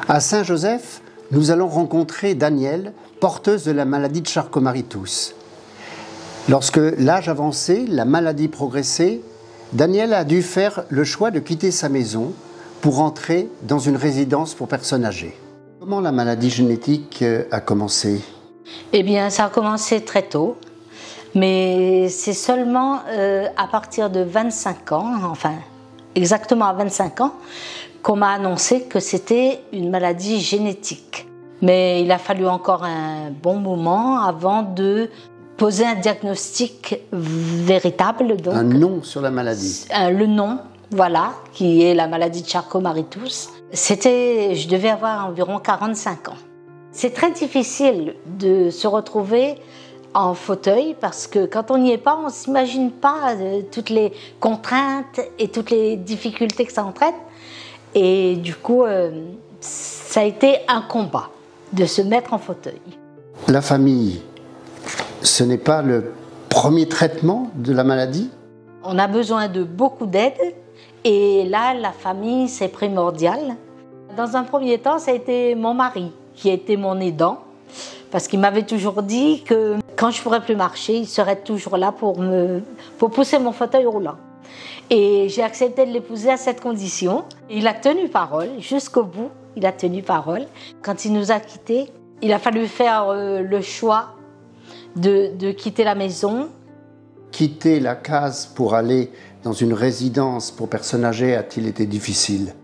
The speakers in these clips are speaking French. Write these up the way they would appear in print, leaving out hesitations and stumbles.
À Saint-Joseph, nous allons rencontrer Danielle, porteuse de la maladie de Charcot-Marie-Tooth. Lorsque l'âge avançait, la maladie progressait, Danielle a dû faire le choix de quitter sa maison pour entrer dans une résidence pour personnes âgées. Comment la maladie génétique a commencé? Eh bien, ça a commencé très tôt, mais c'est seulement à partir de 25 ans, enfin exactement à 25 ans, qu'on m'a annoncé que c'était une maladie génétique. Mais il a fallu encore un bon moment avant de poser un diagnostic véritable. Donc, un nom sur la maladie. Le nom, voilà, qui est la maladie de Charcot-Marie-Tooth. Je devais avoir environ 45 ans. C'est très difficile de se retrouver en fauteuil parce que quand on n'y est pas, on ne s'imagine pas toutes les contraintes et toutes les difficultés que ça entraîne. Et du coup, ça a été un combat de se mettre en fauteuil. La famille, ce n'est pas le premier traitement de la maladie? On a besoin de beaucoup d'aide et là, la famille, c'est primordial. Dans un premier temps, ça a été mon mari qui a été mon aidant parce qu'il m'avait toujours dit que quand je ne pourrais plus marcher, il serait toujours là pour pousser mon fauteuil roulant. Et j'ai accepté de l'épouser à cette condition. Il a tenu parole jusqu'au bout, il a tenu parole. Quand il nous a quittés, il a fallu faire le choix de quitter la maison. Quitter la case pour aller dans une résidence pour personnes âgées a-t-il été difficile?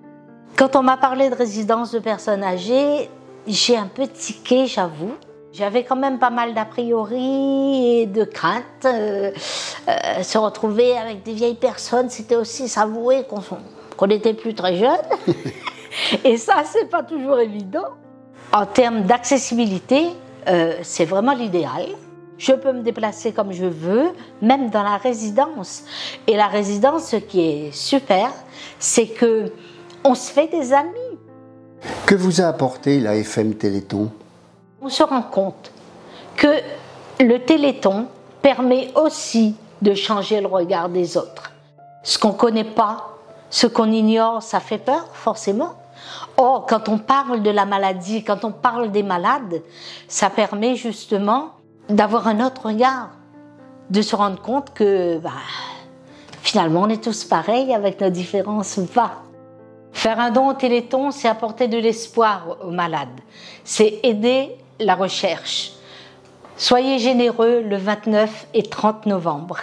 Quand on m'a parlé de résidence de personnes âgées, j'ai un peu tiqué, j'avoue. J'avais quand même pas mal d'a priori et de craintes. Se retrouver avec des vieilles personnes, c'était aussi s'avouer qu'on n'était plus très jeune. Et ça, c'est pas toujours évident. En termes d'accessibilité, c'est vraiment l'idéal. Je peux me déplacer comme je veux, même dans la résidence. Et la résidence, ce qui est super, c'est que on se fait des amis. Que vous a apporté la FM Téléthon? On se rend compte que le Téléthon permet aussi de changer le regard des autres. Ce qu'on ne connaît pas, ce qu'on ignore, ça fait peur, forcément. Or, quand on parle de la maladie, quand on parle des malades, ça permet justement d'avoir un autre regard, de se rendre compte que finalement on est tous pareils avec nos différences ou pas. Faire un don au Téléthon, c'est apporter de l'espoir aux malades, c'est aider la recherche. Soyez généreux le 29 et 30 novembre.